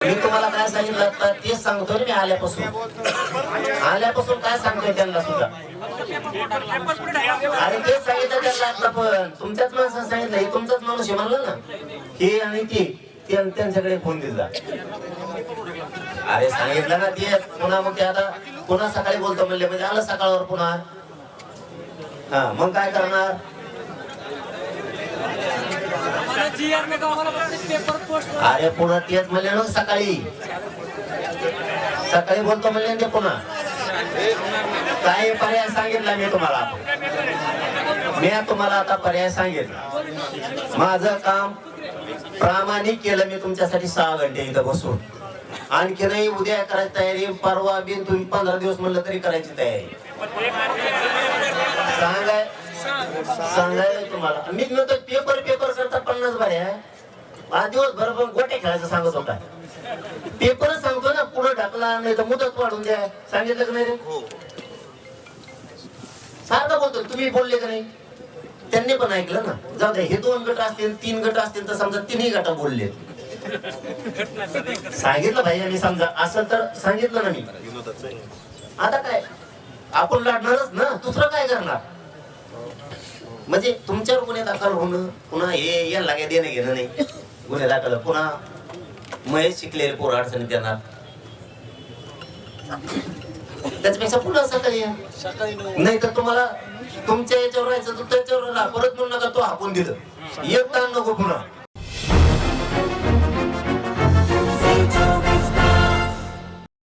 मी तुम्हाला काय सांगितलं आता तेच सांगतोय मी आल्यापासून काय सांगतोय त्यांना सुद्धा. अरे तेच सांगितलं त्यांना आता, पण तुमच्याच माणसानं सांगितलं, हे तुमचाच माणूस आहे म्हणलं ना, हे आणि ते त्यांच्याकडे फोन दिला. अरे सांगितलं ना ते पुन्हा, मग ते आता पुन्हा सकाळी बोलतो म्हणले म्हणजे आलं सकाळवर पुन्हा. हा मग काय करणार? अरे पुन्हा तेच म्हणले ना सकाळी बोलतो म्हणले ते पुन्हा. काय पर्याय सांगितला मी तुम्हाला आता पर्याय सांगितलं. माझं काम प्रामाणिक केलं मी तुमच्यासाठी 6 घंटे इथं बसून. आणखी नाही उद्या करायची तयारी, परवा बिन तुम्ही 15 दिवस म्हणलं तरी करायची तयारी. सांगायला तुम्हाला मी नंतर पेपर करता 50 बाऱ्या आज दिवसभर पण गोटे खेळायचं सांगत होता. पेपरच सांगतो ना, पुढे ढकला नाही तर मुदत वाढून द्या. सांगितलं का नाही रे? सारखं बोलतो. तुम्ही बोलले का नाही? त्यांनी पण ऐकलं ना. जाऊ द्या, हे 2 गट असतील 3 गट असतील तर समजा 3ही गट बोलले. सांगितलं भाई मी, समजा असं तर सांगितलं ना मी. आता काय आपण लढणारच ना, दुसरं काय करणार? म्हणजे तुमच्यावर गुन्हे दाखल होणं, पुन्हा हे याला काय देणं घेणं नाही. गुन्हे दाखल पुन्हा महेश शिकलेले पोरं अडचणीत येणार. त्याच्यापेक्षा पुन्हा सकाळी या. नाही तर तुम्हाला तुमच्या याच्यावर राहायचं तर त्याच्यावर परत म्हणू नका तो आपण दिलं. एक ताण नको पुन्हा.